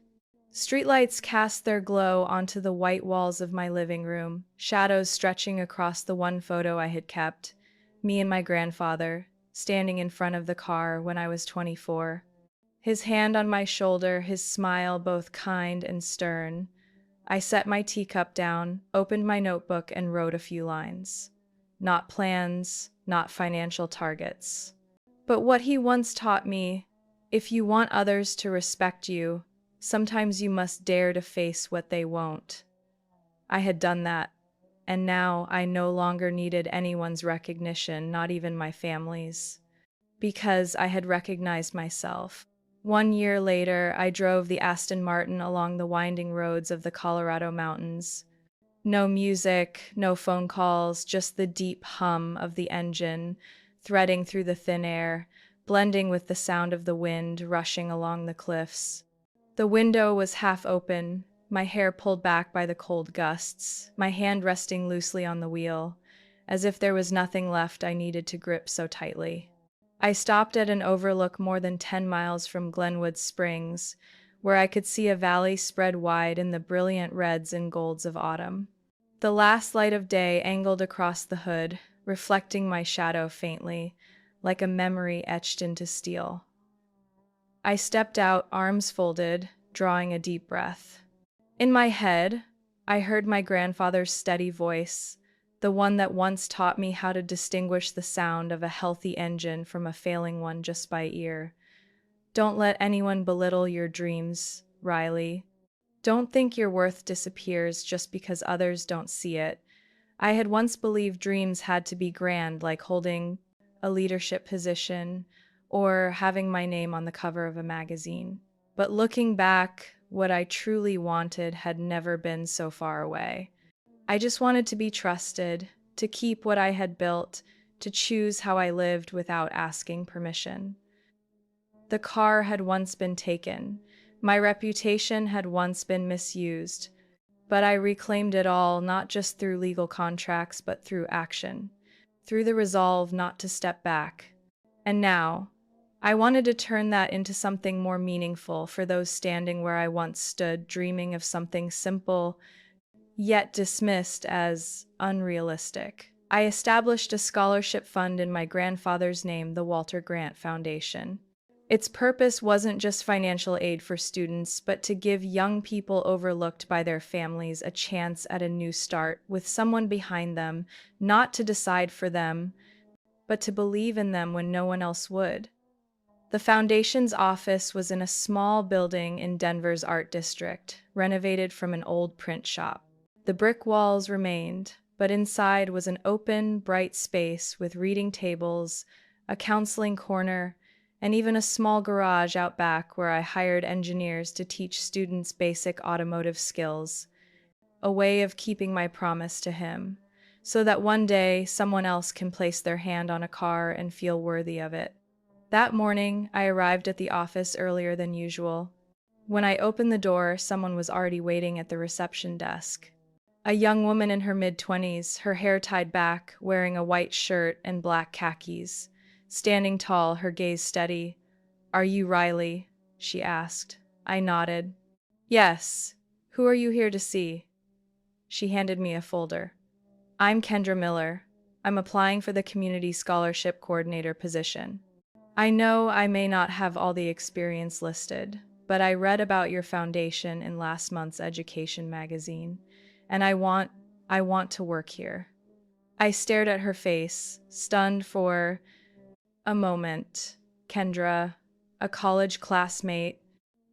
Speaker 1: Streetlights cast their glow onto the white walls of my living room, shadows stretching across the one photo I had kept, me and my grandfather, standing in front of the car when I was 24. His hand on my shoulder, his smile both kind and stern. I set my teacup down, opened my notebook, and wrote a few lines. Not plans, not financial targets. But what he once taught me, if you want others to respect you, sometimes you must dare to face what they won't. I had done that, and now I no longer needed anyone's recognition, not even my family's, because I had recognized myself. 1 year later, I drove the Aston Martin along the winding roads of the Colorado mountains. No music, no phone calls, just the deep hum of the engine, threading through the thin air, blending with the sound of the wind rushing along the cliffs. The window was half open, my hair pulled back by the cold gusts, my hand resting loosely on the wheel, as if there was nothing left I needed to grip so tightly. I stopped at an overlook more than 10 miles from Glenwood Springs, where I could see a valley spread wide in the brilliant reds and golds of autumn. The last light of day angled across the hood, reflecting my shadow faintly, like a memory etched into steel. I stepped out, arms folded, drawing a deep breath. In my head, I heard my grandfather's steady voice, the one that once taught me how to distinguish the sound of a healthy engine from a failing one just by ear. Don't let anyone belittle your dreams, Riley. Don't think your worth disappears just because others don't see it. I had once believed dreams had to be grand, like holding a leadership position or having my name on the cover of a magazine. But looking back, what I truly wanted had never been so far away. I just wanted to be trusted, to keep what I had built, to choose how I lived without asking permission. The car had once been taken. My reputation had once been misused. But I reclaimed it all, not just through legal contracts, but through action, through the resolve not to step back. And now, I wanted to turn that into something more meaningful for those standing where I once stood, dreaming of something simple, yet dismissed as unrealistic. I established a scholarship fund in my grandfather's name, the Walter Grant Foundation. Its purpose wasn't just financial aid for students, but to give young people overlooked by their families a chance at a new start with someone behind them, not to decide for them, but to believe in them when no one else would. The foundation's office was in a small building in Denver's Art District, renovated from an old print shop. The brick walls remained, but inside was an open, bright space with reading tables, a counseling corner, and even a small garage out back where I hired engineers to teach students basic automotive skills, a way of keeping my promise to him, so that one day someone else can place their hand on a car and feel worthy of it. That morning, I arrived at the office earlier than usual. When I opened the door, someone was already waiting at the reception desk. A young woman in her mid-20s, her hair tied back, wearing a white shirt and black khakis. Standing tall, her gaze steady. "Are you Riley?" she asked. I nodded. "Yes. Who are you here to see?" She handed me a folder. "I'm Kendra Miller. I'm applying for the Community Scholarship Coordinator position. I know I may not have all the experience listed, but I read about your foundation in last month's education magazine, and I want to work here." I stared at her face, stunned for a moment. Kendra, a college classmate,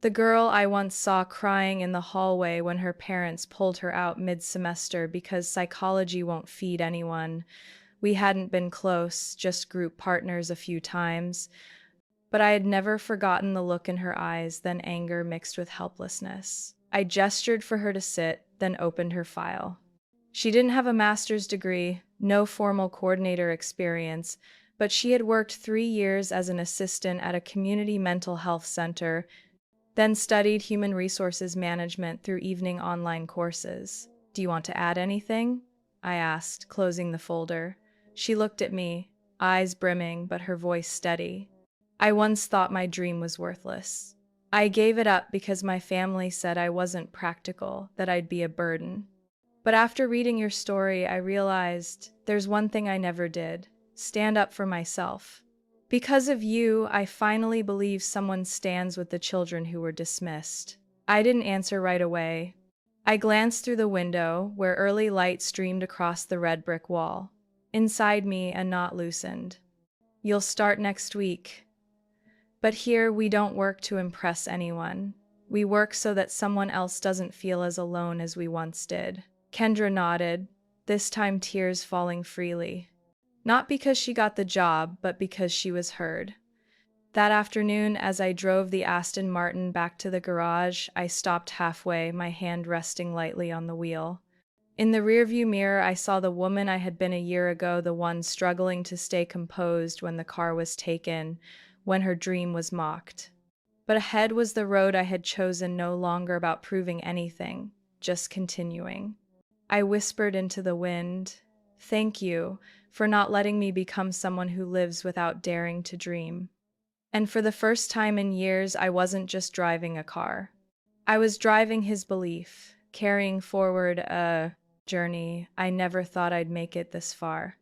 Speaker 1: the girl I once saw crying in the hallway when her parents pulled her out mid-semester because psychology won't feed anyone. We hadn't been close, just group partners a few times, but I had never forgotten the look in her eyes, then anger mixed with helplessness. I gestured for her to sit, then opened her file. She didn't have a master's degree, no formal coordinator experience, but she had worked 3 years as an assistant at a community mental health center, then studied human resources management through evening online courses. "Do you want to add anything?" I asked, closing the folder. She looked at me, eyes brimming, but her voice steady. "I once thought my dream was worthless. I gave it up because my family said I wasn't practical, that I'd be a burden. But after reading your story, I realized there's one thing I never did: stand up for myself. Because of you, I finally believe someone stands with the children who were dismissed." I didn't answer right away. I glanced through the window, where early light streamed across the red brick wall. Inside me, a knot loosened. "You'll start next week." But here, we don't work to impress anyone. We work so that someone else doesn't feel as alone as we once did. Kendra nodded, this time tears falling freely. Not because she got the job, but because she was heard. That afternoon, as I drove the Aston Martin back to the garage, I stopped halfway, my hand resting lightly on the wheel. In the rearview mirror, I saw the woman I had been a year ago, the one struggling to stay composed when the car was taken, when her dream was mocked. But ahead was the road I had chosen, no longer about proving anything, just continuing. I whispered into the wind, "Thank you for not letting me become someone who lives without daring to dream." And for the first time in years, I wasn't just driving a car. I was driving his belief, carrying forward a journey I never thought I'd make it this far.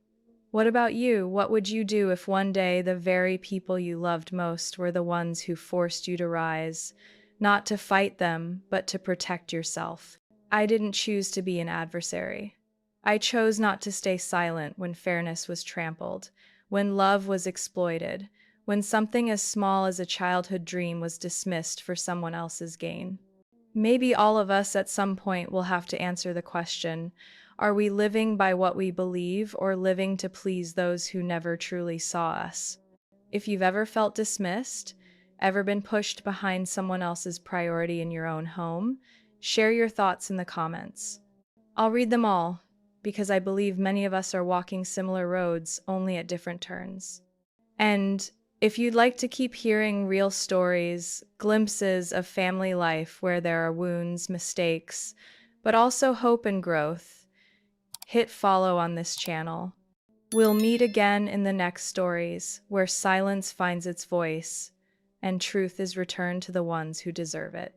Speaker 1: What about you? What would you do if one day the very people you loved most were the ones who forced you to rise, not to fight them, but to protect yourself? I didn't choose to be an adversary. I chose not to stay silent when fairness was trampled, when love was exploited, when something as small as a childhood dream was dismissed for someone else's gain. Maybe all of us at some point will have to answer the question, are we living by what we believe or living to please those who never truly saw us? If you've ever felt dismissed, ever been pushed behind someone else's priority in your own home, share your thoughts in the comments. I'll read them all, because I believe many of us are walking similar roads, only at different turns. And if you'd like to keep hearing real stories, glimpses of family life where there are wounds, mistakes, but also hope and growth, hit follow on this channel. We'll meet again in the next stories, where silence finds its voice and truth is returned to the ones who deserve it.